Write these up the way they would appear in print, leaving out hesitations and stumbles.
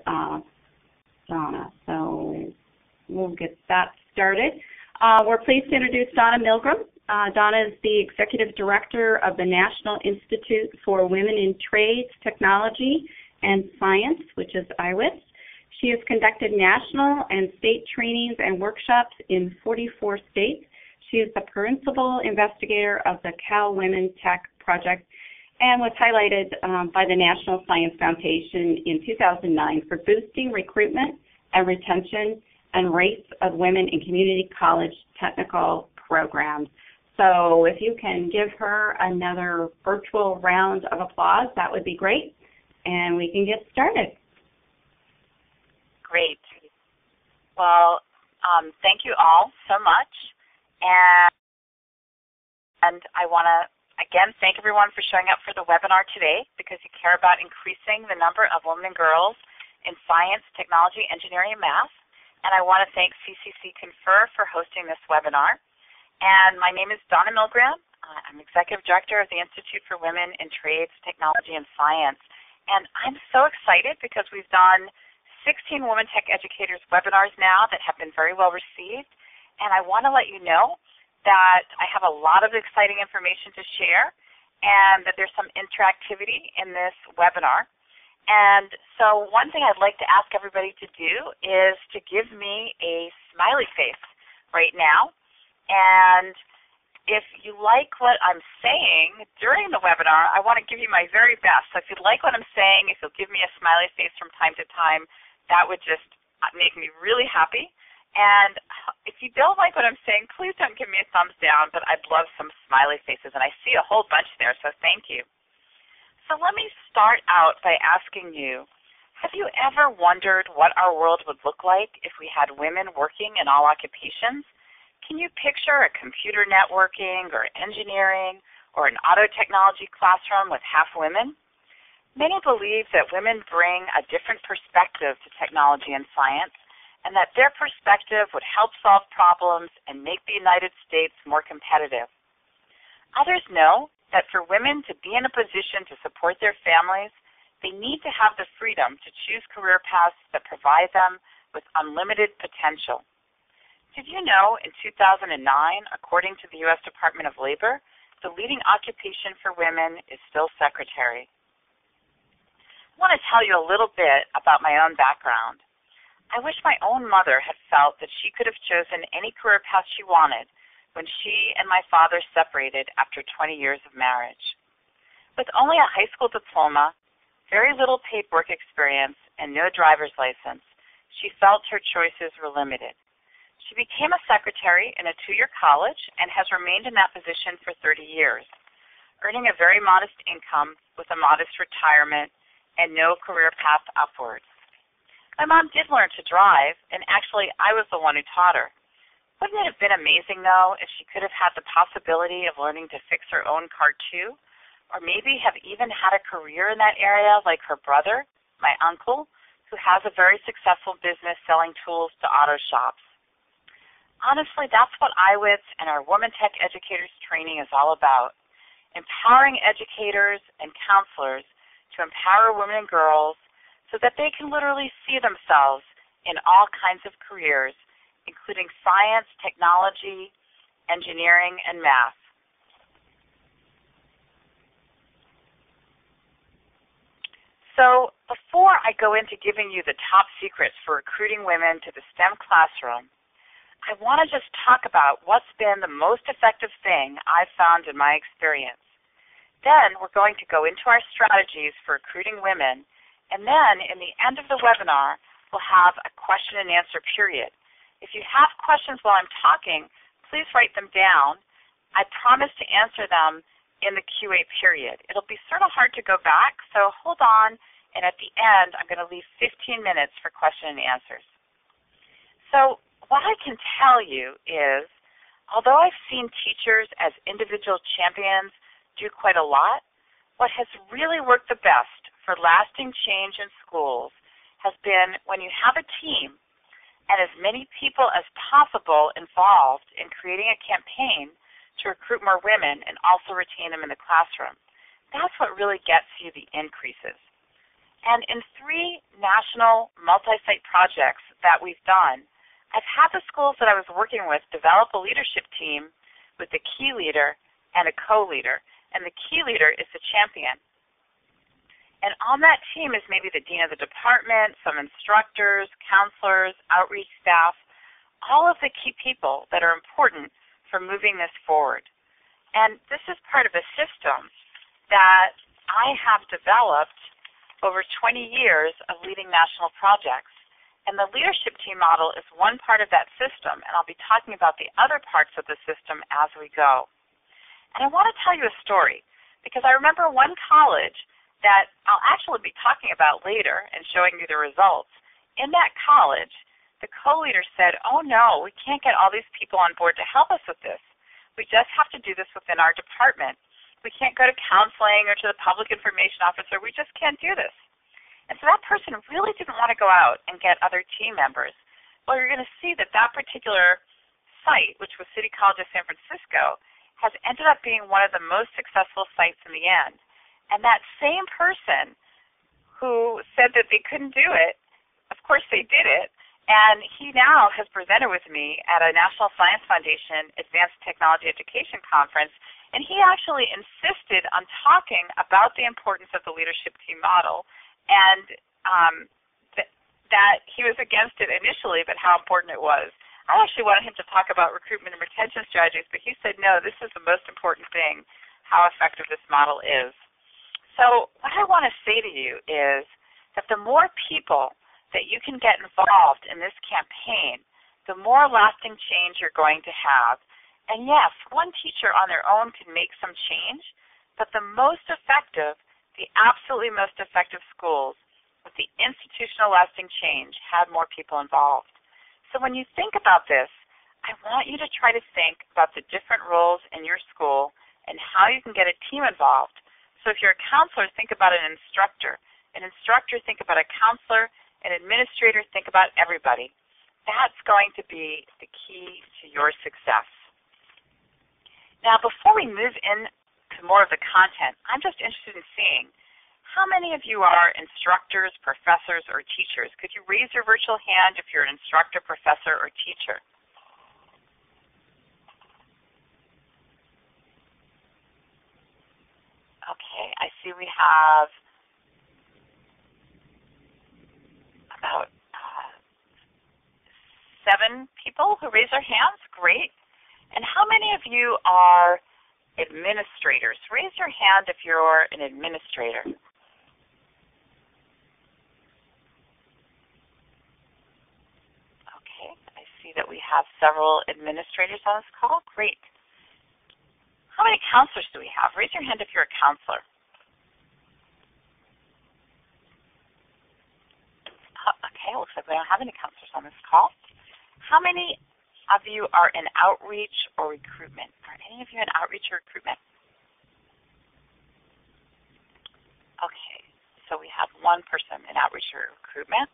Donna. So we'll get that started. We're pleased to introduce Donna Milgram. Donna is the Executive Director of the National Institute for Women in Trades, Technology, and Science, which is IWITTS. She has conducted national and state trainings and workshops in 44 states. She is the principal investigator of the CalWomenTech project and was highlighted by the National Science Foundation in 2009 for boosting recruitment and retention and rates of women in community college technical programs. So if you can give her another virtual round of applause, that would be great, and we can get started. Great. Well, thank you all so much, and I want to, again, thank everyone for showing up for the webinar today because you care about increasing the number of women and girls in science, technology, engineering, and math. And I want to thank CCC Confer for hosting this webinar. And my name is Donna Milgram. I'm Executive Director of the Institute for Women in Trades, Technology, and Science. And I'm so excited because we've done 16 WomenTech Educators webinars now that have been very well received. And I want to let you know that I have a lot of exciting information to share and that there's some interactivity in this webinar. And so one thing I'd like to ask everybody to do is to give me a smiley face right now. And if you like what I'm saying during the webinar, I want to give you my very best. So if you like what I'm saying, if you'll give me a smiley face from time to time, that would just make me really happy. And if you don't like what I'm saying, please don't give me a thumbs down, but I'd love some smiley faces. And I see a whole bunch there, so thank you. So let me start out by asking you, have you ever wondered what our world would look like if we had women working in all occupations? Can you picture a computer networking or engineering or an auto technology classroom with half women? Many believe that women bring a different perspective to technology and science and that their perspective would help solve problems and make the United States more competitive. Others know that for women to be in a position to support their families, they need to have the freedom to choose career paths that provide them with unlimited potential. Did you know in 2009, according to the U.S. Department of Labor, the leading occupation for women is still secretary? I want to tell you a little bit about my own background. I wish my own mother had felt that she could have chosen any career path she wanted when she and my father separated after 20 years of marriage. With only a high school diploma, very little paid work experience, and no driver's license, she felt her choices were limited. She became a secretary in a 2-year college and has remained in that position for 30 years, earning a very modest income with a modest retirement and no career path upwards. My mom did learn to drive, and actually I was the one who taught her. Wouldn't it have been amazing, though, if she could have had the possibility of learning to fix her own car, too? Or maybe have even had a career in that area like her brother, my uncle, who has a very successful business selling tools to auto shops. Honestly, that's what IWITTS and our WomenTech Educators training is all about, empowering educators and counselors to empower women and girls so that they can literally see themselves in all kinds of careers, including science, technology, engineering, and math. So before I go into giving you the top secrets for recruiting women to the STEM classroom, I want to just talk about what's been the most effective thing I've found in my experience. Then we're going to go into our strategies for recruiting women, and then in the end of the webinar, we'll have a question and answer period. If you have questions while I'm talking, please write them down. I promise to answer them in the QA period. It'll be sort of hard to go back, so hold on, and at the end, I'm going to leave 15 minutes for question and answers. So what I can tell you is, although I've seen teachers as individual champions do quite a lot, what has really worked the best for lasting change in schools has been when you have a team and as many people as possible involved in creating a campaign to recruit more women and also retain them in the classroom. That's what really gets you the increases. And in 3 national multi-site projects that we've done, I've had the schools that I was working with develop a leadership team with a key leader and a co-leader. And the key leader is the champion. And on that team is maybe the dean of the department, some instructors, counselors, outreach staff, all of the key people that are important for moving this forward. And this is part of a system that I have developed over 20 years of leading national projects. And the leadership team model is one part of that system, and I'll be talking about the other parts of the system as we go. And I want to tell you a story, because I remember one college that I'll actually be talking about later and showing you the results. In that college, the co-leader said, oh no, we can't get all these people on board to help us with this. We just have to do this within our department. We can't go to counseling or to the public information officer. We just can't do this. And so that person really didn't want to go out and get other team members. Well, you're going to see that that particular site, which was City College of San Francisco, has ended up being one of the most successful sites in the end. And that same person who said that they couldn't do it, of course they did it, and he now has presented with me at a National Science Foundation Advanced Technology Education Conference, and he actually insisted on talking about the importance of the leadership team model, and that he was against it initially, but how important it was. I actually wanted him to talk about recruitment and retention strategies, but he said, no, this is the most important thing, how effective this model is. So what I want to say to you is that the more people that you can get involved in this campaign, the more lasting change you're going to have. And yes, one teacher on their own can make some change, but the most effective, the absolutely most effective schools with the institutional lasting change had more people involved. So when you think about this, I want you to try to think about the different roles in your school and how you can get a team involved. So if you're a counselor, think about an instructor. An instructor, think about a counselor. An administrator, think about everybody. That's going to be the key to your success. Now, before we move into more of the content, I'm just interested in seeing how many of you are instructors, professors, or teachers. Could you raise your virtual hand if you're an instructor, professor, or teacher? Okay, I see we have about 7 people who raise their hands. Great. And how many of you are administrators? Raise your hand if you're an administrator. Okay, I see that we have several administrators on this call. Great. How many counselors do we have? Raise your hand if you're a counselor. Okay, looks like we don't have any counselors on this call. How many of you are in outreach or recruitment? Are any of you in outreach or recruitment? Okay, so we have 1 person in outreach or recruitment.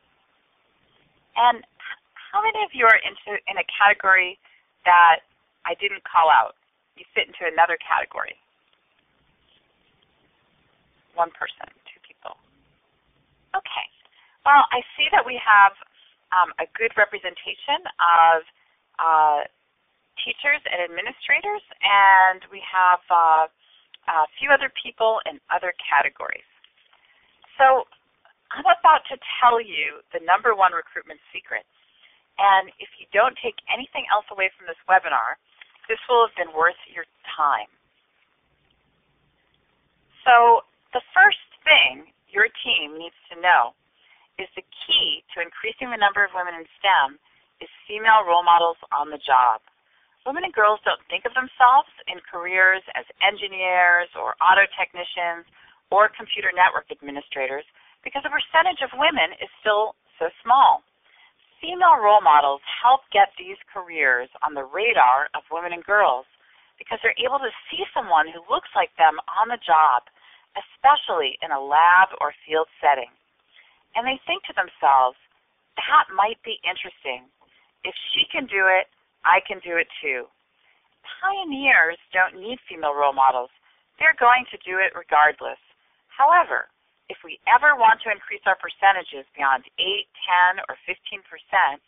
And how many of you are in a category that I didn't call out? You fit into another category. 1 person, 2 people. Okay. Well, I see that we have a good representation of teachers and administrators, and we have a few other people in other categories. So I'm about to tell you the #1 recruitment secret. And if you don't take anything else away from this webinar, this will have been worth your time. So the first thing your team needs to know is the key to increasing the number of women in STEM is female role models on the job. Women and girls don't think of themselves in careers as engineers or auto technicians or computer network administrators because the percentage of women is still so small. Female role models help get these careers on the radar of women and girls because they're able to see someone who looks like them on the job, especially in a lab or field setting. And they think to themselves, that might be interesting. If she can do it, I can do it too. Pioneers don't need female role models. They're going to do it regardless. However, if we ever want to increase our percentages beyond 8, 10, or 15%,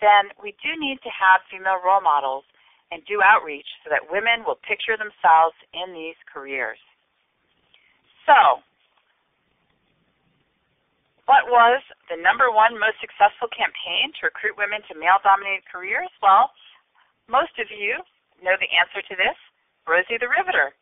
then we do need to have female role models and do outreach so that women will picture themselves in these careers. So, what was the #1 most successful campaign to recruit women to male-dominated careers? Well, most of you know the answer to this, Rosie the Riveter.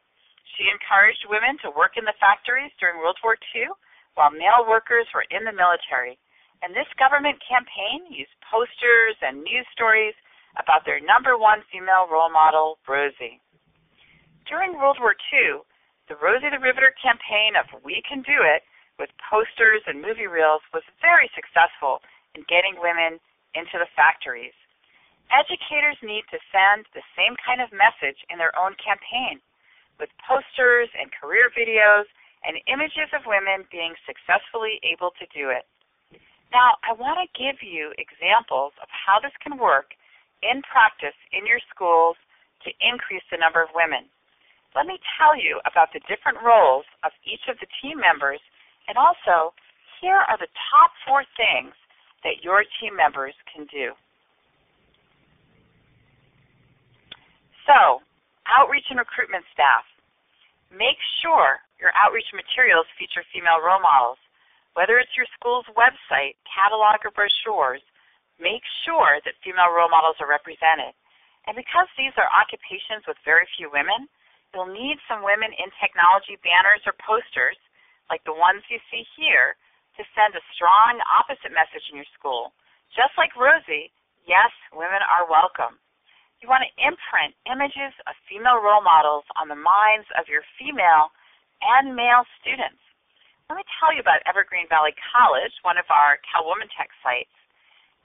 She encouraged women to work in the factories during World War II while male workers were in the military. And this government campaign used posters and news stories about their #1 female role model, Rosie. During World War II, the Rosie the Riveter campaign of We Can Do It with posters and movie reels was very successful in getting women into the factories. Educators need to send the same kind of message in their own campaign with posters and career videos and images of women being successfully able to do it. Now, I want to give you examples of how this can work in practice in your schools to increase the number of women. Let me tell you about the different roles of each of the team members, and also, here are the top 4 things that your team members can do. So, outreach and recruitment staff. Make sure your outreach materials feature female role models. Whether it's your school's website, catalog, or brochures, make sure that female role models are represented. And because these are occupations with very few women, you'll need some women in technology banners or posters, like the ones you see here, to send a strong opposite message in your school. Just like Rosie, yes, women are welcome. You want to imprint images of female role models on the minds of your female and male students. Let me tell you about Evergreen Valley College, one of our CalWomenTech sites.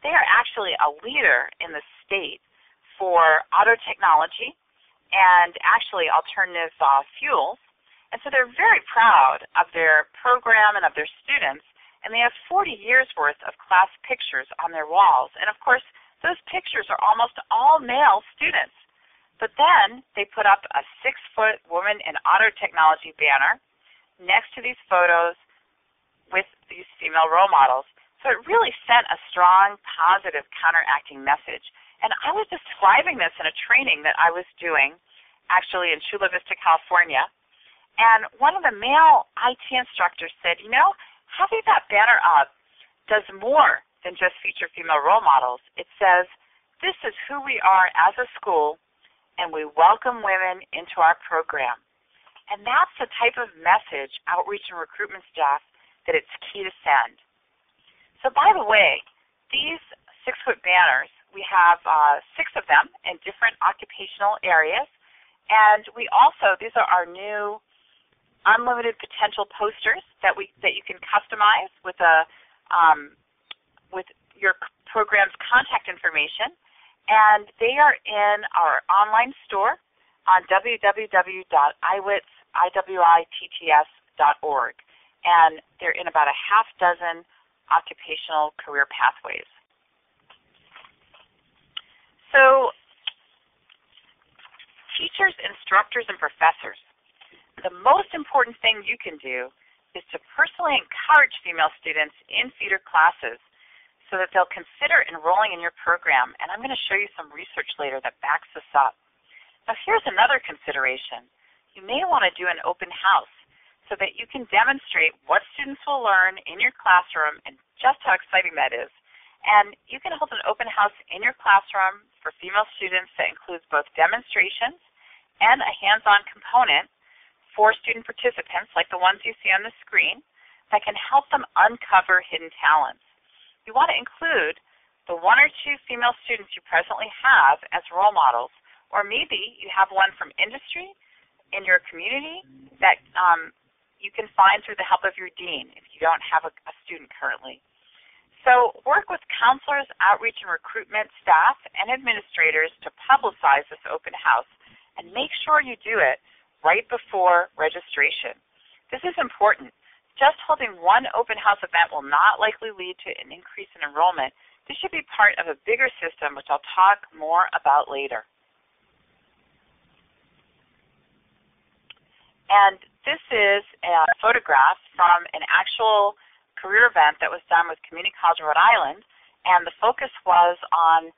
They are actually a leader in the state for auto technology and actually alternative fuels. And so they're very proud of their program and of their students, and they have 40 years worth of class pictures on their walls. And of course, those pictures are almost all male students. But then they put up a 6-foot woman in auto technology banner next to these photos with these female role models. So it really sent a strong, positive, counteracting message. And I was describing this in a training that I was doing, actually in Chula Vista, California. And one of the male IT instructors said, you know, having that banner up does more than just feature female role models. It says, this is who we are as a school, and we welcome women into our program. And that's the type of message outreach and recruitment staff that it's key to send. So by the way, these 6-foot banners, we have 6 of them in different occupational areas. And we also, these are our new unlimited potential posters that you can customize with your program's contact information. And they are in our online store on www.iwitts.org. And they're in about a half dozen occupational career pathways. So, teachers, instructors, and professors, the most important thing you can do is to personally encourage female students in feeder classes so that they'll consider enrolling in your program. And I'm going to show you some research later that backs this up. Now, here's another consideration. You may want to do an open house so that you can demonstrate what students will learn in your classroom and just how exciting that is. And you can hold an open house in your classroom for female students that includes both demonstrations and a hands-on component for student participants, like the ones you see on the screen, that can help them uncover hidden talents. You want to include the 1 or 2 female students you presently have as role models, or maybe you have one from industry in your community that you can find through the help of your dean if you don't have a student currently. So work with counselors, outreach and recruitment staff, and administrators to publicize this open house, and make sure you do it right before registration. This is important. Just holding one open house event will not likely lead to an increase in enrollment. This should be part of a bigger system, which I'll talk more about later. And this is a photograph from an actual career event that was done with Community College of Rhode Island, and the focus was on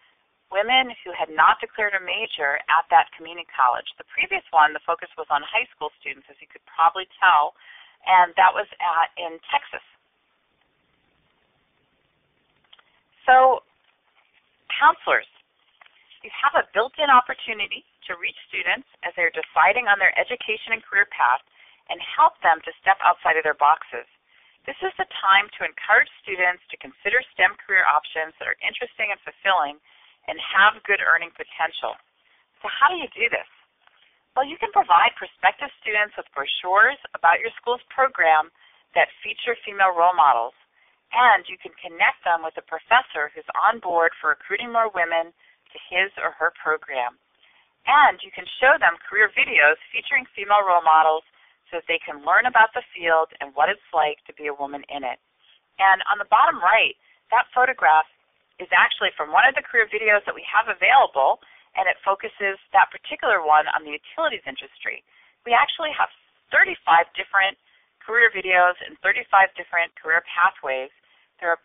women who had not declared a major at that community college. The previous one, the focus was on high school students, as you could probably tell, and that was in Texas. So, counselors, you have a built-in opportunity to reach students as they're deciding on their education and career path and help them to step outside of their boxes. This is the time to encourage students to consider STEM career options that are interesting and fulfilling and have good earning potential. So how do you do this? Well, you can provide prospective students with brochures about your school's program that feature female role models, and you can connect them with a professor who's on board for recruiting more women to his or her program. And you can show them career videos featuring female role models so that they can learn about the field and what it's like to be a woman in it. And on the bottom right, that photograph is actually from one of the career videos that we have available, and it focuses that particular one on the utilities industry. We actually have 35 different career videos and 35 different career pathways. They're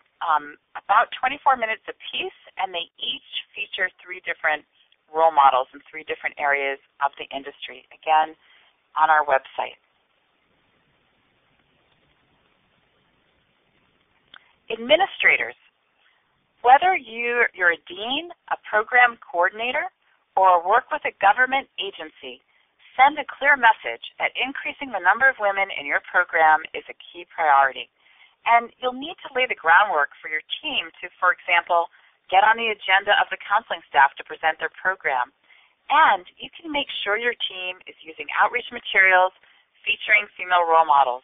about 24 minutes apiece, and they each feature 3 different role models in 3 different areas of the industry, again, on our website. Administrators, whether you're a dean, a program coordinator, or work with a government agency, send a clear message that increasing the number of women in your program is a key priority. And you'll need to lay the groundwork for your team to, for example, get on the agenda of the counseling staff to present their program. And you can make sure your team is using outreach materials featuring female role models.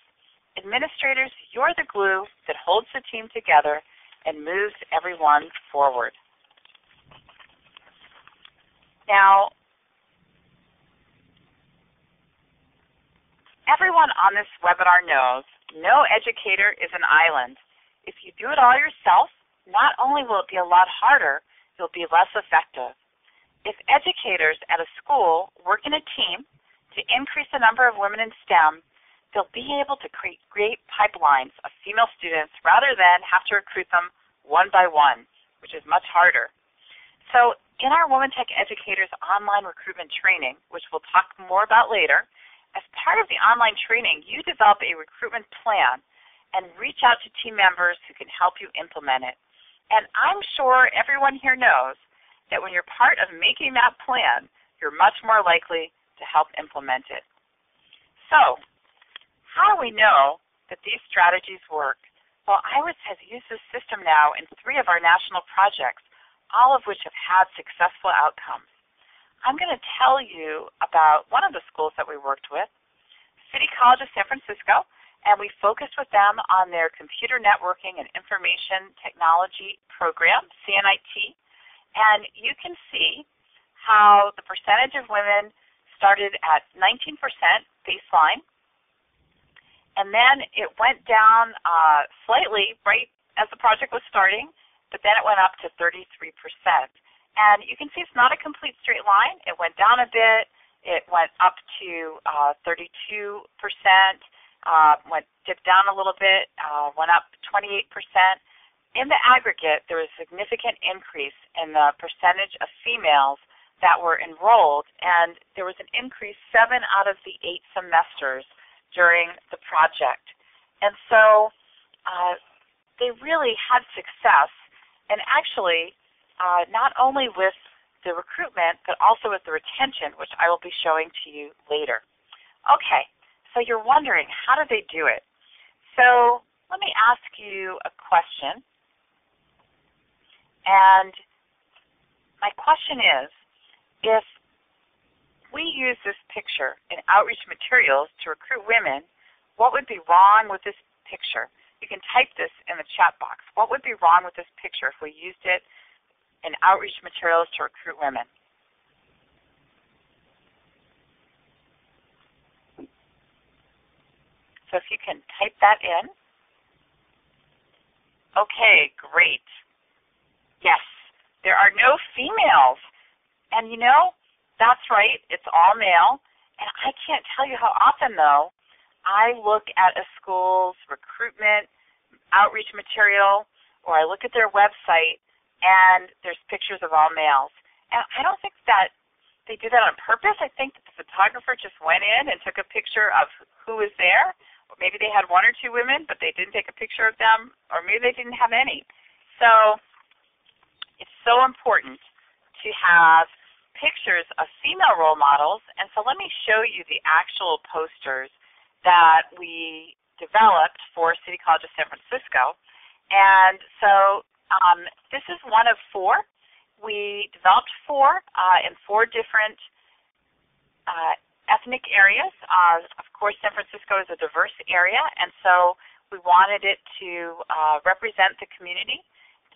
Administrators, you're the glue that holds the team together and moves everyone forward. Now, everyone on this webinar knows no educator is an island. If you do it all yourself, not only will it be a lot harder, you'll be less effective. If educators at a school work in a team to increase the number of women in STEM, they'll be able to create pipelines of female students rather than have to recruit them one by one, which is much harder. So in our WomenTech Educators online recruitment training, which we'll talk more about later, as part of the online training, you develop a recruitment plan and reach out to team members who can help you implement it. And I'm sure everyone here knows that when you're part of making that plan, you're much more likely to help implement it. So, how do we know that these strategies work? Well, IWITTS has used this system now in 3 of our national projects, all of which have had successful outcomes. I'm going to tell you about one of the schools that we worked with, City College of San Francisco, and we focused with them on their Computer Networking and Information Technology program, CNIT, and you can see how the percentage of women started at 19% baseline, and then it went down slightly right as the project was starting, but then it went up to 33%. And you can see it's not a complete straight line. It went down a bit. It went up to 32%, dipped down a little bit, went up 28%. In the aggregate, there was a significant increase in the percentage of females that were enrolled, and there was an increase 7 out of the 8 semesters during the project. And so they really had success, and actually not only with the recruitment, but also with the retention, which I will be showing to you later. Okay, so you're wondering, how do they do it? So let me ask you a question. And my question is, if we use this picture in outreach materials to recruit women, what would be wrong with this picture? You can type this in the chat box. What would be wrong with this picture if we used it in outreach materials to recruit women? So if you can type that in. Okay, great. Yes, there are no females. And you know, that's right, it's all male. And I can't tell you how often, though, I look at a school's recruitment, outreach material, or I look at their website, and there's pictures of all males. And I don't think that they do that on purpose. I think that the photographer just went in and took a picture of who was there. Or maybe they had one or two women, but they didn't take a picture of them, or maybe they didn't have any. So it's so important to have pictures of female role models. And so let me show you the actual posters that we developed for City College of San Francisco. And so this is one of four. We developed four in four different ethnic areas. Of course, San Francisco is a diverse area, and so we wanted it to represent the community.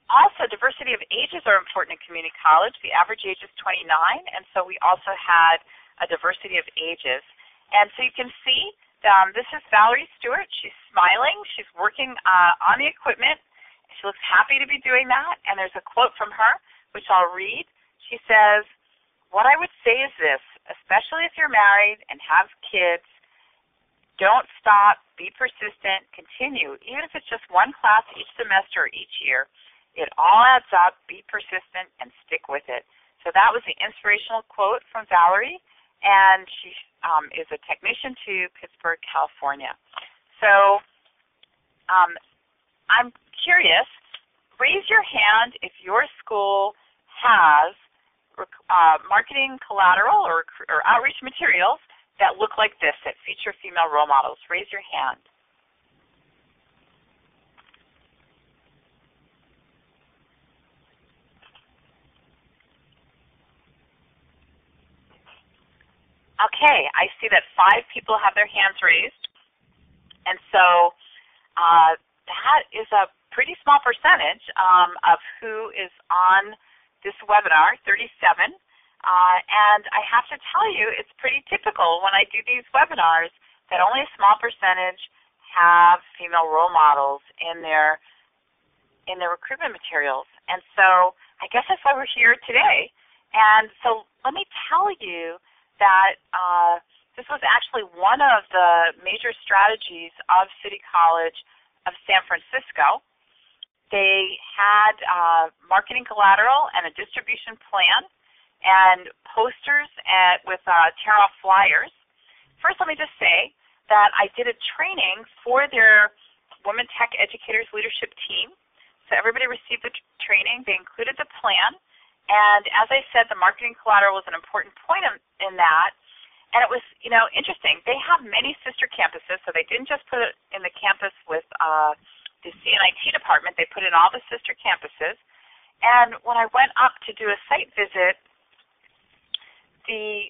Also, diversity of ages are important in community college. The average age is 29, and so we also had a diversity of ages. And so you can see this is Valerie Stewart. She's smiling. She's working on the equipment. She looks happy to be doing that, and there's a quote from her, which I'll read. She says, "What I would say is this, especially if you're married and have kids, don't stop, be persistent, continue, even if it's just one class each semester or each year. It all adds up, be persistent, and stick with it." So that was the inspirational quote from Valerie, and she is a technician to Pittsburgh, California. So I'm curious, raise your hand if your school has marketing collateral or outreach materials that look like this, that feature female role models. Raise your hand. Okay, I see that 5 people have their hands raised, and so that is a pretty small percentage of who is on this webinar, 37, and I have to tell you, it's pretty typical when I do these webinars that only a small percentage have female role models in their recruitment materials, and so I guess that's why we're here today. And so let me tell you that this was actually one of the major strategies of City College of San Francisco. They had marketing collateral and a distribution plan and posters with tear-off flyers. First, let me just say that I did a training for their WomenTech Educators Leadership Team. So everybody received the training. They included the plan. And as I said, the marketing collateral was an important point in that. And it was, interesting. They have many sister campuses, so they didn't just put it in the campus with the CNIT department. They put it in all the sister campuses. And when I went up to do a site visit, the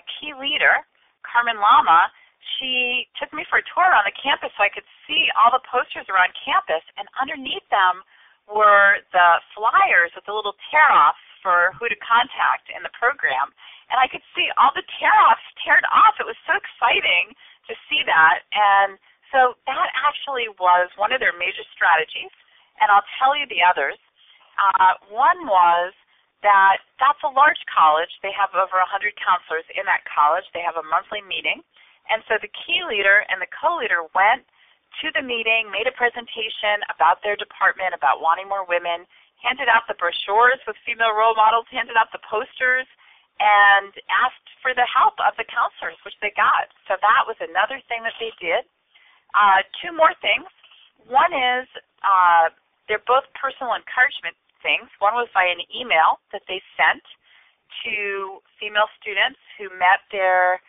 key leader, Carmen Lama, she took me for a tour around the campus so I could see all the posters around campus. And underneath them were the flyers with the little tear-offs for who to contact in the program. And I could see all the tear-offs teared off. It was so exciting to see that. And so that actually was one of their major strategies. And I'll tell you the others. One was that's a large college. They have over 100 counselors in that college. They have a monthly meeting. And so the key leader and the co-leader went to the meeting, made a presentation about their department, about wanting more women, handed out the brochures with female role models, handed out the posters, and asked for the help of the counselors, which they got. So that was another thing that they did. 2 more things. One is they're both personal encouragement things. One was by an email that they sent to female students who met their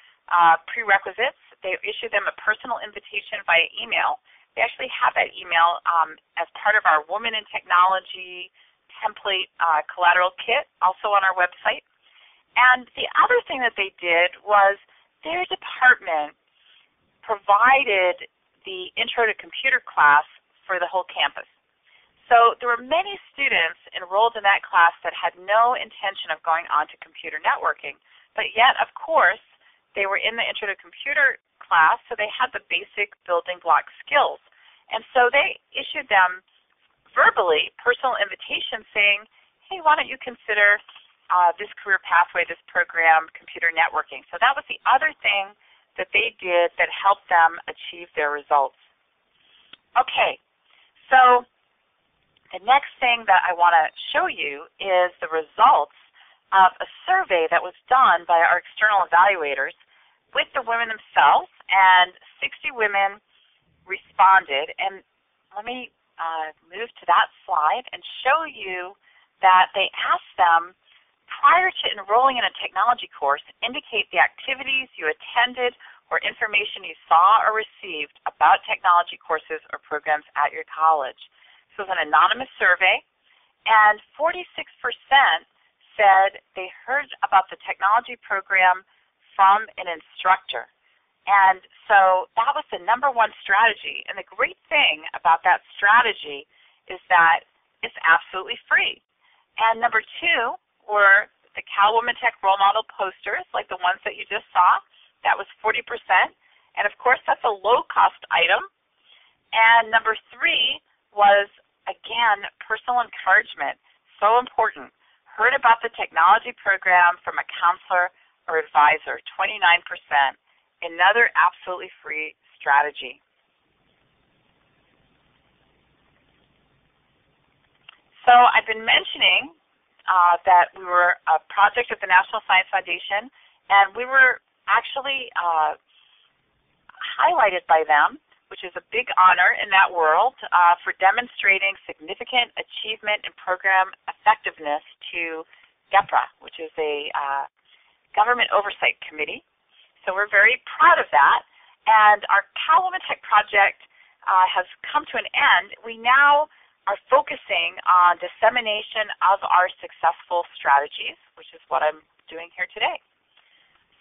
prerequisites. They issued them a personal invitation via email. They actually have that email as part of our Women in Technology template collateral kit, also on our website. And the other thing that they did was their department provided the Intro to Computer class for the whole campus. So there were many students enrolled in that class that had no intention of going on to computer networking, but yet, of course, they were in the Intro to Computer class, so they had the basic building block skills. And so they issued them verbally personal invitations saying, hey, why don't you consider this career pathway, this program, computer networking. So that was the other thing that they did that helped them achieve their results. Okay, so the next thing that I want to show you is the results of a survey that was done by our external evaluators with the women themselves, and 60 women responded. And let me move to that slide and show you that they asked them, prior to enrolling in a technology course, indicate the activities you attended or information you saw or received about technology courses or programs at your college. This was an anonymous survey, and 46% said they heard about the technology program from an instructor. And so that was the #1 strategy. And the great thing about that strategy is that it's absolutely free. And number 2 were the CalWomenTech role model posters, like the ones that you just saw. That was 40%. And of course, that's a low-cost item. And number 3 was, again, personal encouragement. So important. Heard about the technology program from a counselor or advisor, 29%. Another absolutely free strategy. So I've been mentioning that we were a project of the National Science Foundation, and we were actually highlighted by them, which is a big honor in that world, for demonstrating significant achievement in program effectiveness to GEPRA, which is a government oversight committee. So we're very proud of that. And our CalWomenTech project has come to an end. We now are focusing on dissemination of our successful strategies, which is what I'm doing here today.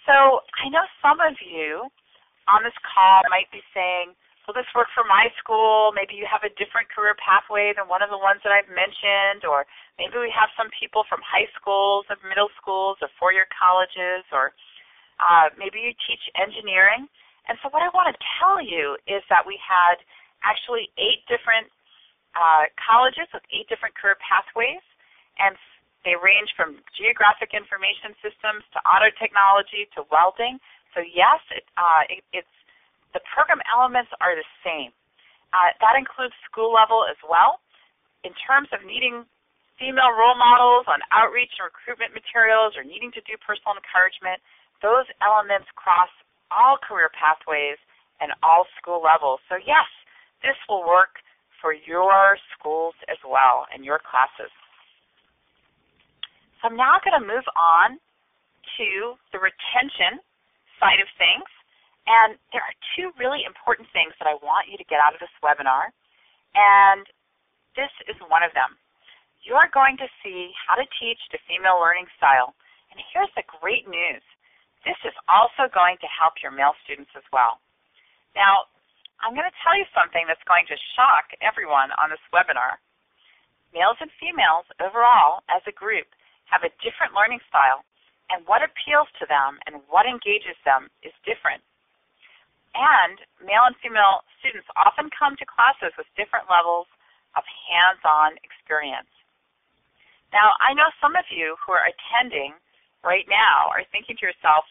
So I know some of you on this call might be saying, will this work for my school? Maybe you have a different career pathway than one of the ones that I've mentioned, or maybe we have some people from high schools or middle schools or four-year colleges, or maybe you teach engineering. And so what I want to tell you is that we had actually 8 different colleges with 8 different career pathways, and they range from geographic information systems to auto technology to welding. So yes, it's the program elements are the same. That includes school level as well. In terms of needing female role models on outreach and recruitment materials or needing to do personal encouragement, those elements cross all career pathways and all school levels. So yes, this will work for your schools as well and your classes. So I'm now going to move on to the retention side of things. And there are 2 really important things that I want you to get out of this webinar, and this is one of them. You are going to see how to teach the female learning style. And here's the great news. This is also going to help your male students as well. Now, I'm going to tell you something that's going to shock everyone on this webinar. Males and females overall, as a group, have a different learning style, and what appeals to them and what engages them is different. And male and female students often come to classes with different levels of hands-on experience. Now, I know some of you who are attending right now are thinking to yourself,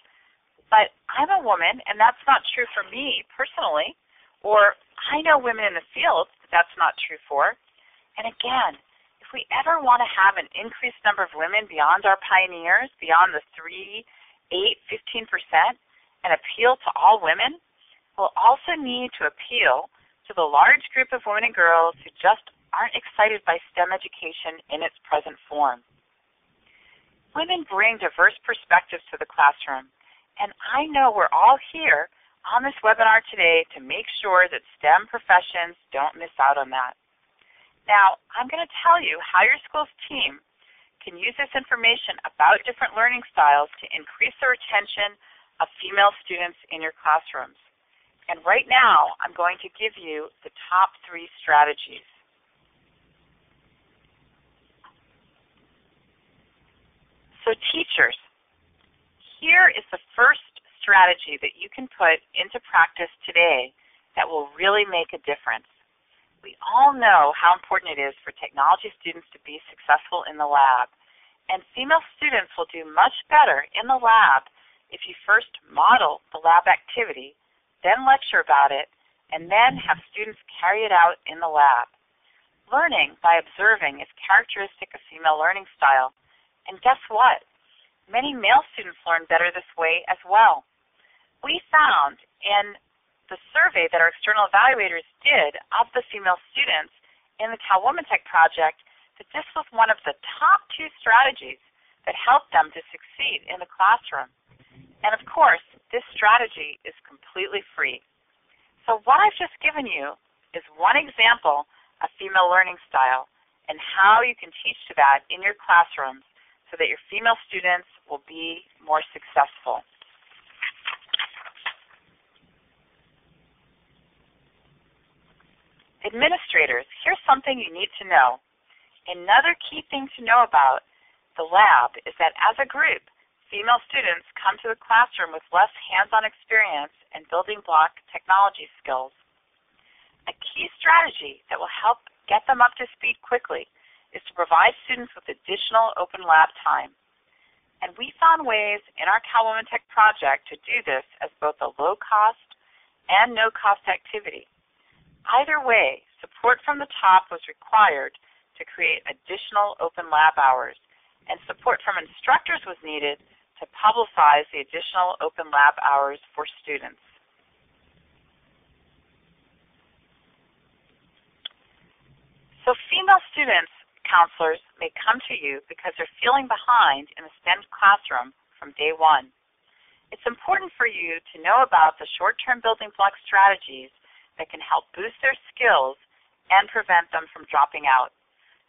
but I'm a woman, and that's not true for me personally, or I know women in the field that that's not true for. And again, if we ever want to have an increased number of women beyond our pioneers, beyond the 3, 8, 15%, and appeal to all women, we'll also need to appeal to the large group of women and girls who just aren't excited by STEM education in its present form. Women bring diverse perspectives to the classroom, and I know we're all here on this webinar today to make sure that STEM professions don't miss out on that. Now, I'm going to tell you how your school's team can use this information about different learning styles to increase the retention of female students in your classrooms. And right now, I'm going to give you the top 3 strategies. So teachers, here is the first strategy that you can put into practice today that will really make a difference. We all know how important it is for technology students to be successful in the lab. And female students will do much better in the lab if you first model the lab activity, then lecture about it, and then have students carry it out in the lab. Learning by observing is characteristic of female learning style. And guess what? Many male students learn better this way as well. We found in the survey that our external evaluators did of the female students in the CalWomenTech project that this was one of the top 2 strategies that helped them to succeed in the classroom. And of course, this strategy is completely free. So what I've just given you is one example of female learning style and how you can teach to that in your classrooms so that your female students will be more successful. Administrators, here's something you need to know. Another key thing to know about the lab is that as a group, female students come to the classroom with less hands-on experience and building block technology skills. A key strategy that will help get them up to speed quickly is to provide students with additional open lab time. And we found ways in our CalWomenTech project to do this as both a low-cost and no-cost activity. Either way, support from the top was required to create additional open lab hours, and support from instructors was needed to publicize the additional open lab hours for students. So female students, counselors, may come to you because they're feeling behind in the STEM classroom from day one. It's important for you to know about the short-term building block strategies that can help boost their skills and prevent them from dropping out.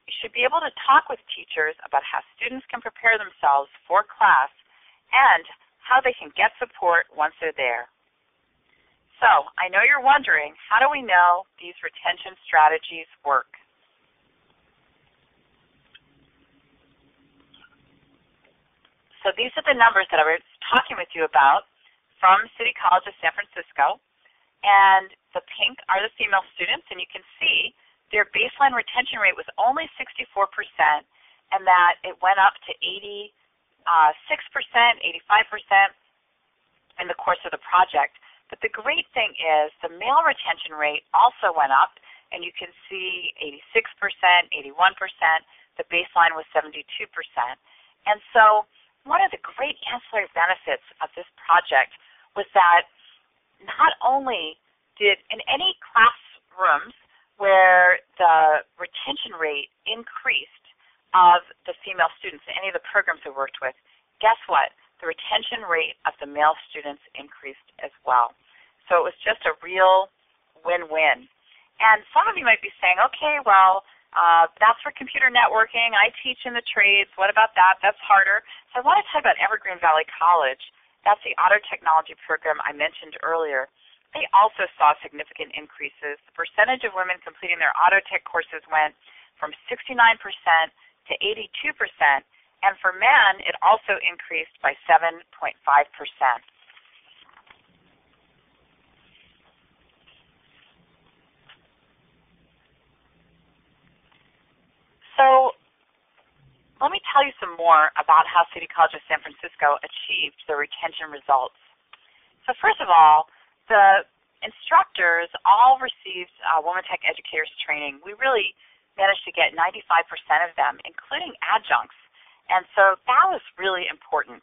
You should be able to talk with teachers about how students can prepare themselves for class and how they can get support once they're there. So, I know you're wondering, how do we know these retention strategies work? So these are the numbers that I was talking with you about from City College of San Francisco. And the pink are the female students, and you can see their baseline retention rate was only 64%, and that it went up to 86%, 85% in the course of the project. But the great thing is the male retention rate also went up, and you can see 86%, 81%. The baseline was 72%. And so one of the great ancillary benefits of this project was that not only did in any classrooms where the retention rate increased of the female students in any of the programs we worked with, guess what? The retention rate of the male students increased as well. So it was just a real win-win. And some of you might be saying, okay, well, that's for computer networking. I teach in the trades. What about that? That's harder. So I want to talk about Evergreen Valley College. That's the auto technology program I mentioned earlier. They also saw significant increases. The percentage of women completing their auto tech courses went from 69% to 82%, and for men, it also increased by 7.5%. So let me tell you some more about how City College of San Francisco achieved the retention results. So first of all, the instructors all received WomenTech Educators training. We really managed to get 95% of them, including adjuncts. And so that was really important.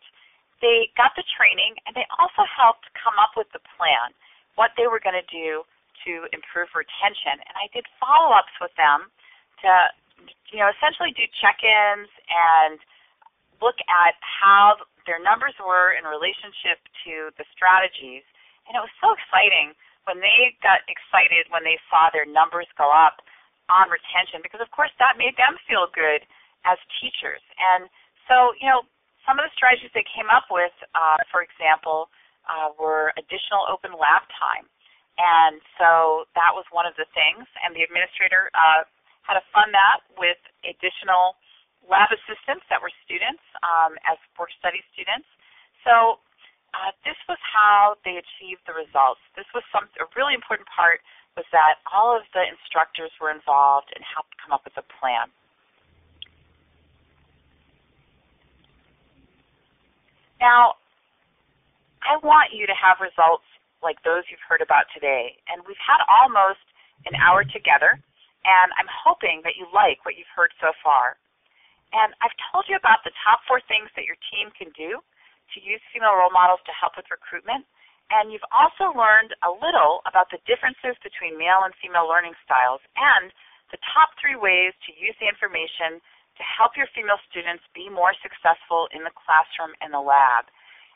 They got the training, and they also helped come up with the plan, what they were going to do to improve retention. And I did follow-ups with them to essentially do check-ins and look at how their numbers were in relationship to the strategies. And it was so exciting when they got excited when they saw their numbers go up on retention, because of course that made them feel good as teachers. And so, some of the strategies they came up with, for example, were additional open lab time. And so that was one of the things, and the administrator had to fund that with additional lab assistants that were students as work study students. So this was how they achieved the results. This was a really important part was that all of the instructors were involved and helped come up with a plan. Now, I want you to have results like those you've heard about today. And we've had almost an hour together, and I'm hoping that you like what you've heard so far. And I've told you about the top 4 things that your team can do to use female role models to help with recruitment. And you've also learned a little about the differences between male and female learning styles and the top 3 ways to use the information to help your female students be more successful in the classroom and the lab.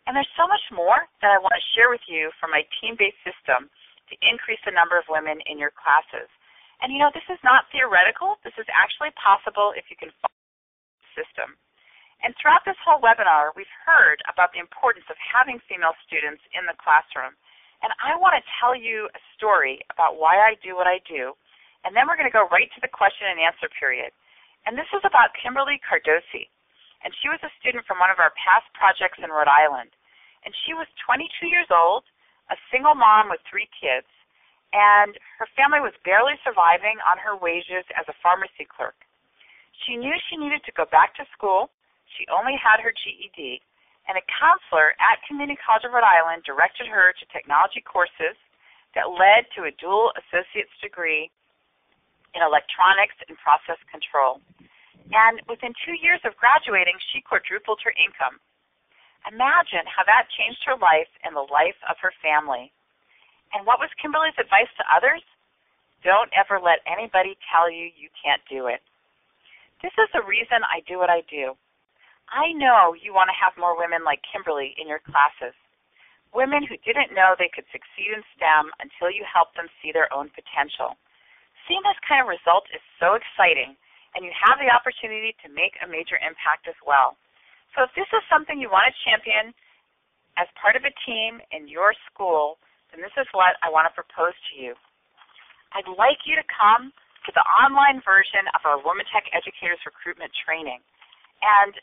And there's so much more that I want to share with you from my team-based system to increase the number of women in your classes. And you know, this is not theoretical. This is actually possible if you can follow the system. And throughout this whole webinar, we've heard about the importance of having female students in the classroom. And I want to tell you a story about why I do what I do. And then we're going to go right to the question and answer period. And this is about Kimberly Cardosi. And she was a student from one of our past projects in Rhode Island. And she was 22 years old, a single mom with 3 kids. And her family was barely surviving on her wages as a pharmacy clerk. She knew she needed to go back to school. She only had her GED, and a counselor at Community College of Rhode Island directed her to technology courses that led to a dual associate's degree in electronics and process control. And within 2 years of graduating, she quadrupled her income. Imagine how that changed her life and the life of her family. And what was Kimberly's advice to others? Don't ever let anybody tell you you can't do it. This is the reason I do what I do. I know you want to have more women like Kimberly in your classes, women who didn't know they could succeed in STEM until you helped them see their own potential. Seeing this kind of result is so exciting, and you have the opportunity to make a major impact as well. So if this is something you want to champion as part of a team in your school, then this is what I want to propose to you. I'd like you to come to the online version of our WomenTech Educators Recruitment Training. And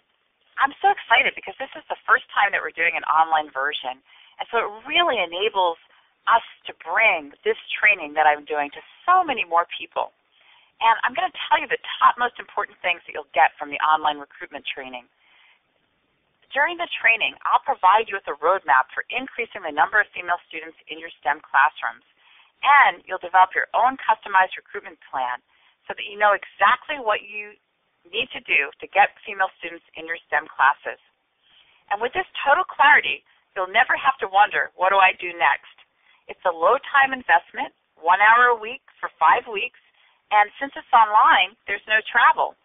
I'm so excited because this is the first time that we're doing an online version. And so it really enables us to bring this training that I'm doing to so many more people. And I'm going to tell you the top most important things that you'll get from the online recruitment training. During the training, I'll provide you with a roadmap for increasing the number of female students in your STEM classrooms. And you'll develop your own customized recruitment plan so that you know exactly what you need to do to get female students in your STEM classes. And with this total clarity, you'll never have to wonder, what do I do next? It's a low-time investment, 1 hour a week for 5 weeks, and since it's online, there's no travel.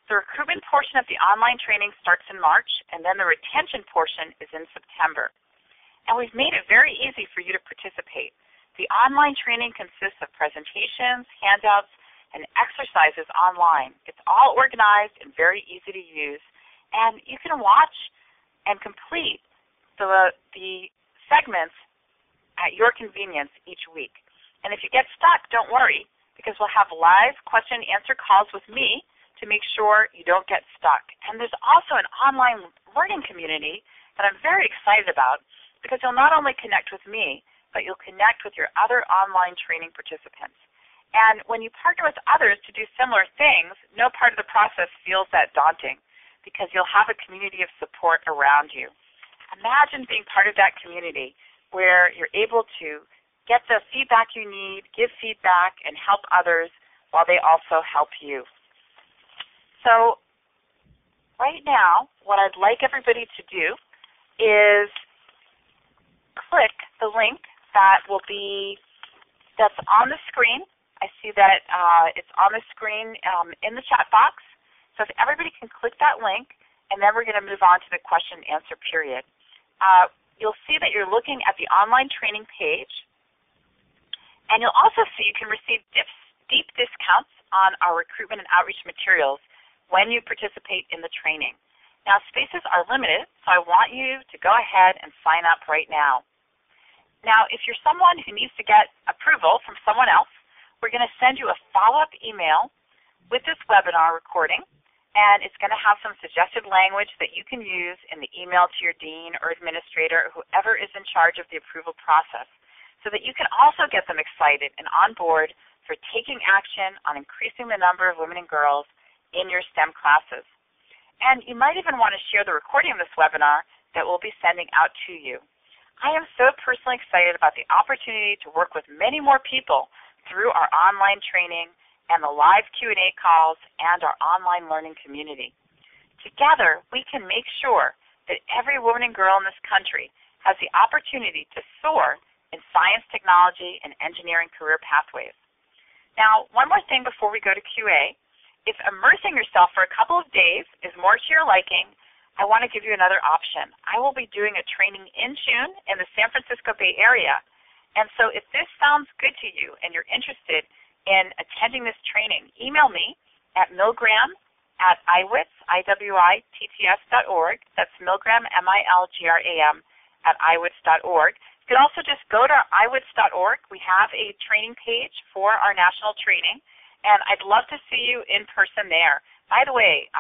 The recruitment portion of the online training starts in March, and then the retention portion is in September. And we've made it very easy for you to participate. The online training consists of presentations, handouts, and exercises online. It's all organized and very easy to use, and you can watch and complete the segments at your convenience each week. And if you get stuck, don't worry, because we'll have live question and answer calls with me to make sure you don't get stuck. And there's also an online learning community that I'm very excited about, because you'll not only connect with me, but you'll connect with your other online training participants. And when you partner with others to do similar things, no part of the process feels that daunting, because you'll have a community of support around you. Imagine being part of that community where you're able to get the feedback you need, give feedback, and help others while they also help you. So right now, what I'd like everybody to do is click the link that's on the screen. I see that it's on the screen in the chat box. So if everybody can click that link, and then we're going to move on to the question and answer period. You'll see that you're looking at the online training page, and you'll also see you can receive deep discounts on our recruitment and outreach materials when you participate in the training. Now, spaces are limited, so I want you to go ahead and sign up right now. Now, if you're someone who needs to get approval from someone else, we're going to send you a follow-up email with this webinar recording, and it's going to have some suggested language that you can use in the email to your dean or administrator or whoever is in charge of the approval process, so that you can also get them excited and on board for taking action on increasing the number of women and girls in your STEM classes. And you might even want to share the recording of this webinar that we'll be sending out to you. I am so personally excited about the opportunity to work with many more people through our online training and the live Q&A calls and our online learning community. Together, we can make sure that every woman and girl in this country has the opportunity to soar in science, technology, and engineering career pathways. Now, one more thing before we go to QA. If immersing yourself for a couple of days is more to your liking, I want to give you another option. I will be doing a training in June in the San Francisco Bay Area. And so if this sounds good to you and you're interested in attending this training, email me at milgram@iwitts.org. That's Milgram, M-I-L-G-R-A-M, @iwitts.org. You can also just go to iwitts.org. We have a training page for our national training, and I'd love to see you in person there. By the way,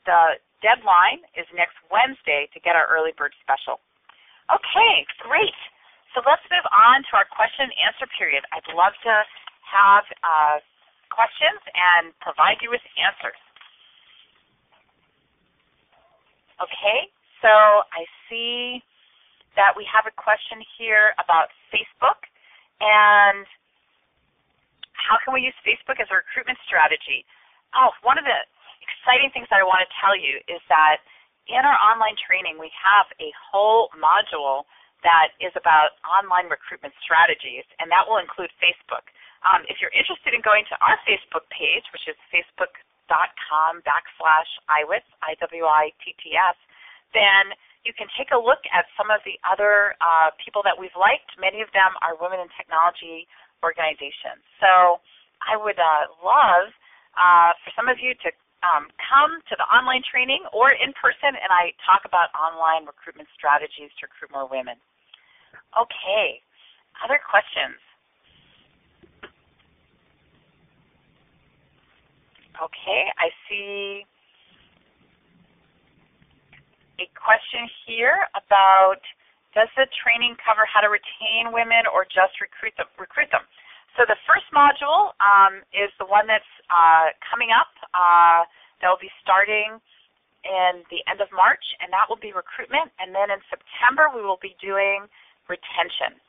the deadline is next Wednesday to get our early bird special. Okay, great. So let's move on to our question and answer period. I'd love to have questions and provide you with answers. Okay, so I see that we have a question here about Facebook and how can we use Facebook as a recruitment strategy? Oh, one of the exciting things that I want to tell you is that in our online training we have a whole module that is about online recruitment strategies, and that will include Facebook. If you're interested in going to our Facebook page, which is facebook.com/IWITTS, I-W-I-T-T-S, then you can take a look at some of the other people that we've liked. Many of them are women in technology organizations. So I would love for some of you to come to the online training or in person, and I talk about online recruitment strategies to recruit more women. Okay, other questions? Okay, I see a question here about, does the training cover how to retain women or just recruit them? So the first module is the one that's coming up. That will be starting in the end of March, and that will be recruitment. And then in September, we will be doing retention.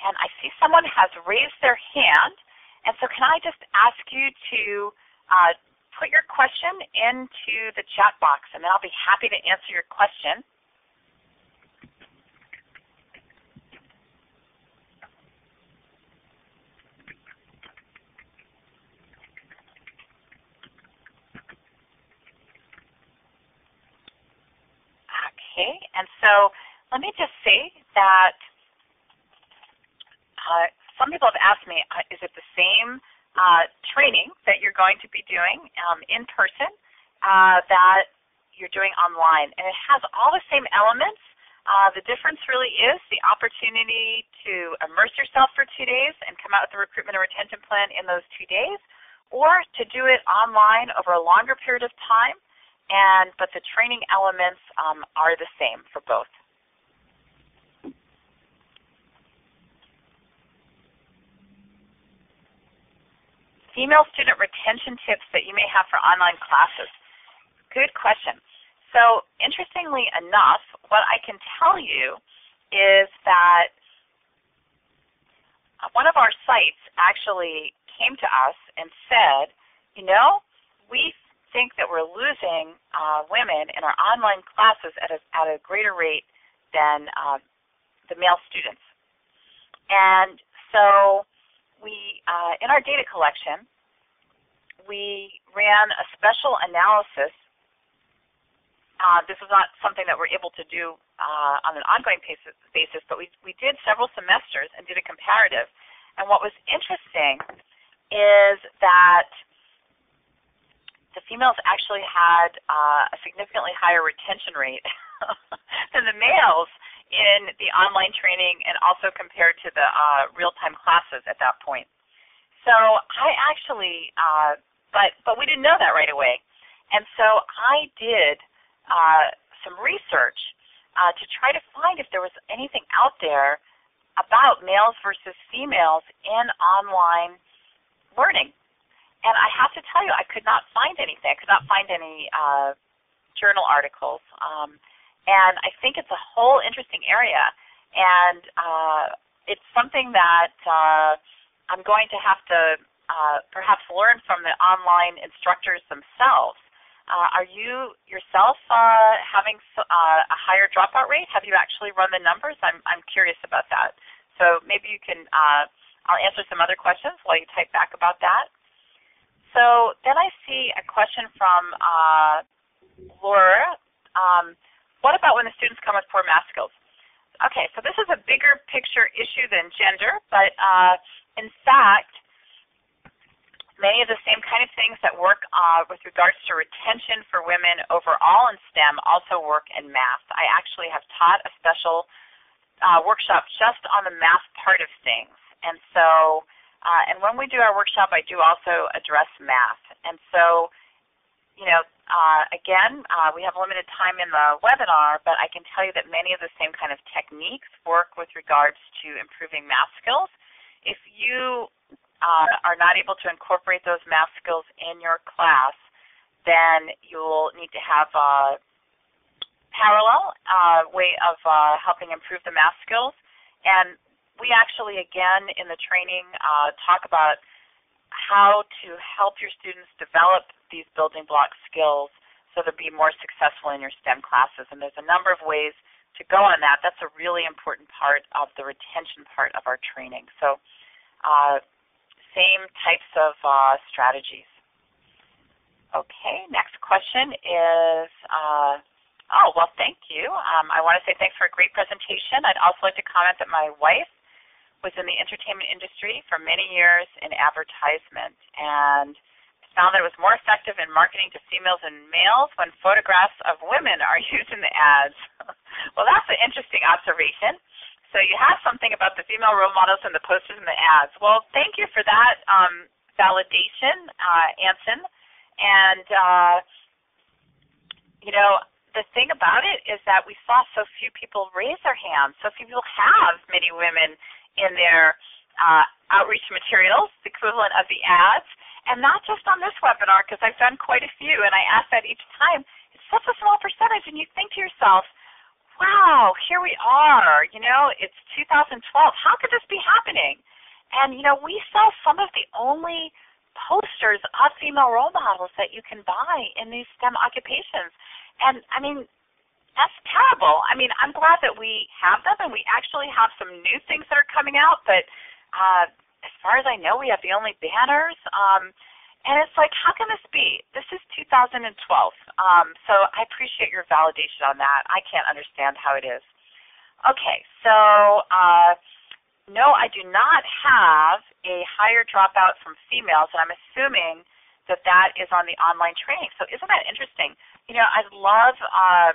And I see someone has raised their hand. And so can I just ask you to put your question into the chat box, and then I'll be happy to answer your question. Okay, and so let me just say that some people have asked me, is it the same training that you're going to be doing in person that you're doing online? And it has all the same elements. The difference really is the opportunity to immerse yourself for 2 days and come out with a recruitment and retention plan in those 2 days, or to do it online over a longer period of time. But the training elements are the same for both. Female student retention tips that you may have for online classes. Good question. So interestingly enough, what I can tell you is that one of our sites actually came to us and said, you know, we think that we're losing women in our online classes at a greater rate than the male students. And so we, in our data collection, we ran a special analysis. This was not something that we're able to do on an ongoing basis, but we did several semesters and did a comparative. And what was interesting is that the females actually had a significantly higher retention rate than the males in the online training, and also compared to the real-time classes at that point. So I actually, but we didn't know that right away. And so I did some research to try to find if there was anything out there about males versus females in online learning. And I have to tell you, I could not find anything. I could not find any journal articles. And I think it's a whole interesting area. And it's something that I'm going to have to perhaps learn from the online instructors themselves. Are you yourself having a higher dropout rate? Have you actually run the numbers? I'm curious about that. So maybe you can, I'll answer some other questions while you type back about that. So then I see a question from Laura. What about when the students come with poor math skills? Okay, so this is a bigger picture issue than gender, but in fact, many of the same kind of things that work with regards to retention for women overall in STEM also work in math. I actually have taught a special workshop just on the math part of things. And so, and when we do our workshop, I do also address math. And so, you know, again, we have limited time in the webinar, but I can tell you that many of the same kind of techniques work with regards to improving math skills. If you are not able to incorporate those math skills in your class, then you'll need to have a parallel way of helping improve the math skills. And we actually, again, in the training, talk about how to help your students develop these building block skills so they'll be more successful in your STEM classes. And there's a number of ways to go on that. That's a really important part of the retention part of our training. So same types of strategies. Okay, next question is, oh, well, thank you. I want to say thanks for a great presentation. I'd also like to comment that my wife was in the entertainment industry for many years in advertisement and found that it was more effective in marketing to females and males when photographs of women are used in the ads. Well, that's an interesting observation. So you have something about the female role models and the posters and the ads. Well, thank you for that validation, Anson. And, you know, the thing about it is that we saw so few people raise their hands, so few people have many women in their outreach materials, the equivalent of the ads, and not just on this webinar, because I've done quite a few, and I ask that each time. It's such a small percentage, and you think to yourself, wow, here we are, you know, it's 2012. How could this be happening? And, you know, we sell some of the only posters of female role models that you can buy in these STEM occupations. And, I mean, that's terrible. I mean, I'm glad that we have them, and we actually have some new things that are coming out, but as far as I know, we have the only banners. And it's like, how can this be? This is 2012. So I appreciate your validation on that. I can't understand how it is. Okay, so no, I do not have a higher dropout from females, and I'm assuming that that is on the online training. So isn't that interesting? You know, I'd love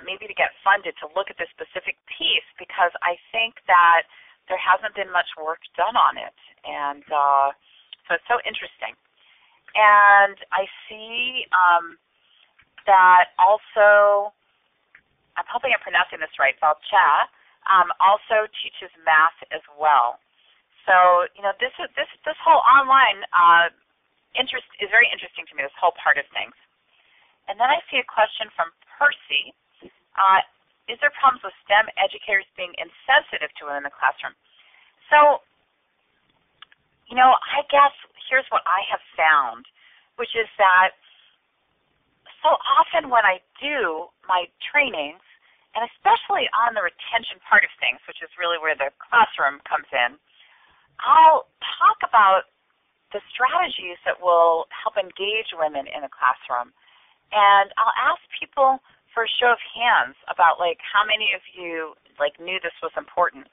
maybe to get funded to look at this specific piece because I think that there hasn't been much work done on it. And so it's so interesting. And I see that also, I'm hoping I'm pronouncing this right, Valcha, also teaches math as well. So, you know, this whole online interest is very interesting to me, this whole part of things. And then I see a question from Percy. Is there problems with STEM educators being insensitive to women in the classroom? So, you know, I guess here's what I have found, which is that so often when I do my trainings, and especially on the retention part of things, which is really where the classroom comes in, I'll talk about the strategies that will help engage women in the classroom. And I'll ask people for a show of hands about, like, how many of you, like, knew this was important.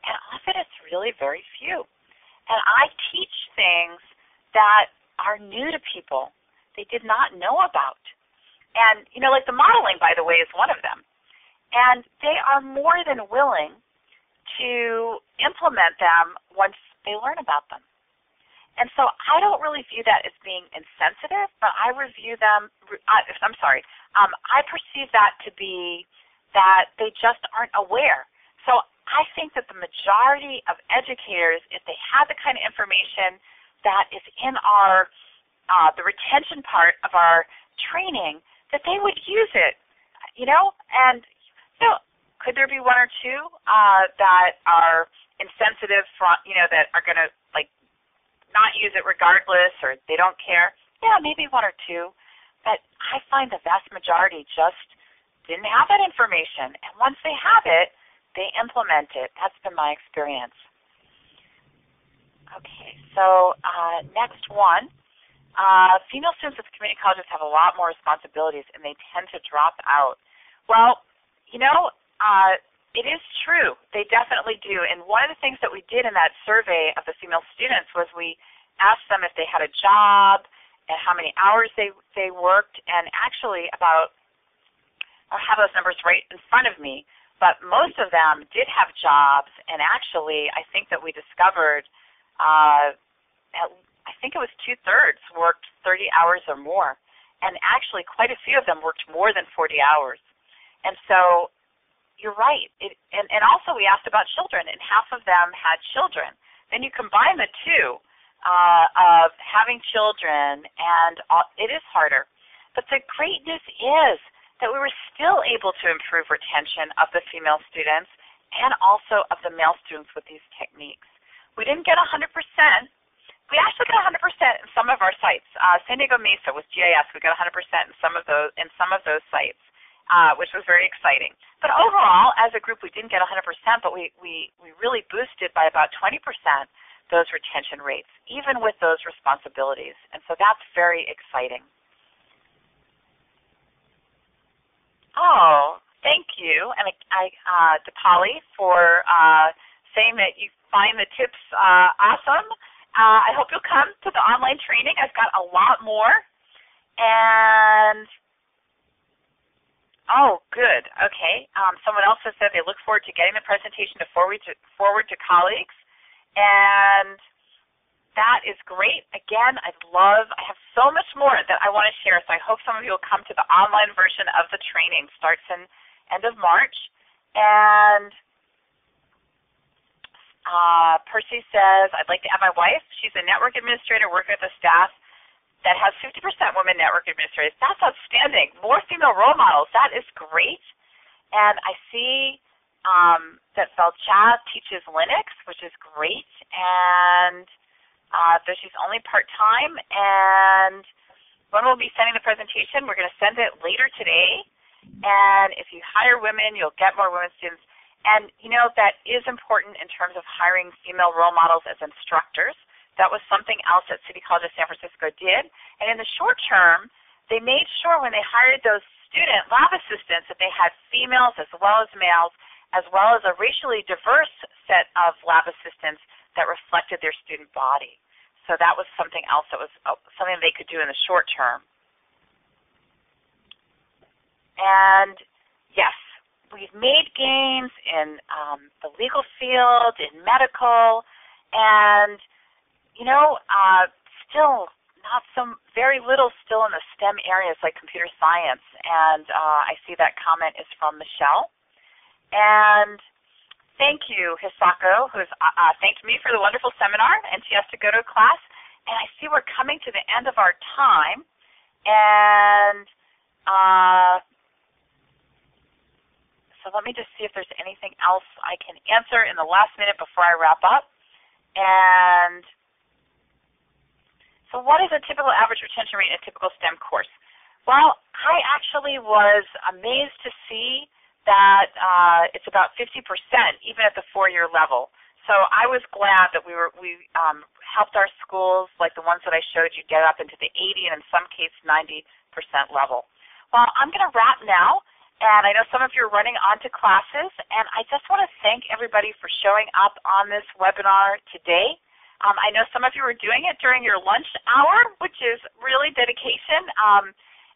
And often it's really very few. And I teach things that are new to people they did not know about. And, you know, like the modeling, by the way, is one of them. And they are more than willing to implement them once they learn about them. And so I don't really view that as being insensitive, but I perceive that to be that they just aren't aware. So I think that the majority of educators, if they have the kind of information that is in our the retention part of our training, that they would use it, and could there be one or two that are insensitive, that are going to not use it regardless, or they don't care? Yeah, maybe one or two, but I find the vast majority just didn't have that information, and once they have it, they implement it. That's been my experience. Okay, so next one. Female students at the community colleges have a lot more responsibilities, and they tend to drop out. Well, it is true. They definitely do. And one of the things that we did in that survey of the female students was we asked them if they had a job and how many hours they worked. And actually I have those numbers right in front of me, but most of them did have jobs. And actually, I think that we discovered I think it was 2/3 worked 30 hours or more. And actually, quite a few of them worked more than 40 hours. And so you're right. And also we asked about children, and half of them had children. Then you combine the two of having children, and it is harder. But the great news is that we were still able to improve retention of the female students and also of the male students with these techniques. We didn't get 100%. We actually got 100% in some of our sites. San Diego Mesa with GIS, we got 100% in some of those sites, which was very exciting. But overall, as a group, we didn't get 100%, but we really boosted by about 20% those retention rates, even with those responsibilities. And so that's very exciting. Oh, thank you, and to Polly for saying that you find the tips awesome. I hope you'll come to the online training. I've got a lot more. And, oh, good. Okay. Someone else has said they look forward to getting the presentation to forward to colleagues. And that is great. Again, I have so much more that I want to share, so I hope some of you will come to the online version of the training. Starts in end of March. And Percy says, I'd like to add my wife. She's a network administrator working with a staff that has 50% women network administrators. That's outstanding. More female role models. That is great. And I see that Felchat teaches Linux, which is great. And though she's only part-time. And when we'll be sending the presentation, we're going to send it later today. And if you hire women, you'll get more women students. And, that is important in terms of hiring female role models as instructors. That was something else that City College of San Francisco did. And in the short term, they made sure when they hired those student lab assistants that they had females as well as males, as well as a racially diverse set of lab assistants that reflected their student body. So that was something else that was something they could do in the short term. And, yes, we've made gains in the legal field, in medical, and, still very little still in the STEM areas like computer science. And I see that comment is from Michelle. And thank you, Hisako, who's thanked me for the wonderful seminar, and she has to go to a class. And I see we're coming to the end of our time. And so let me just see if there's anything else I can answer in the last minute before I wrap up. And so what is a typical average retention rate in a typical STEM course? Well, I actually was amazed to see that it's about 50% even at the 4-year level. So I was glad that we helped our schools, like the ones that I showed you, get up into the 80 and in some cases 90% level. Well, I'm going to wrap now. And I know some of you are running on to classes, and I just want to thank everybody for showing up on this webinar today. I know some of you are doing it during your lunch hour, which is really dedication,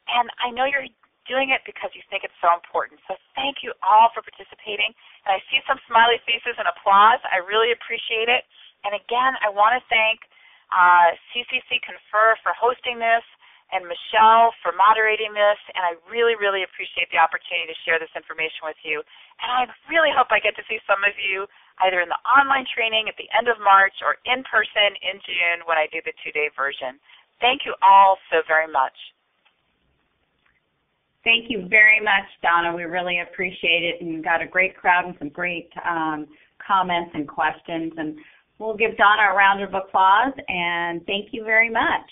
and I know you're doing it because you think it's so important. So thank you all for participating, and I see some smiley faces and applause. I really appreciate it. And again, I want to thank CCC Confer for hosting this, and Michelle for moderating this, and I really, really appreciate the opportunity to share this information with you. And I really hope I get to see some of you either in the online training at the end of March or in person in June when I do the 2-day version. Thank you all so very much. Thank you very much, Donna. We really appreciate it, and got a great crowd and some great comments and questions. And we'll give Donna a round of applause, and thank you very much.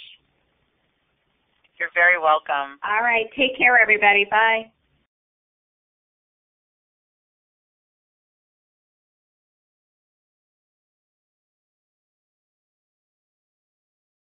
You're very welcome. All right. Take care, everybody. Bye.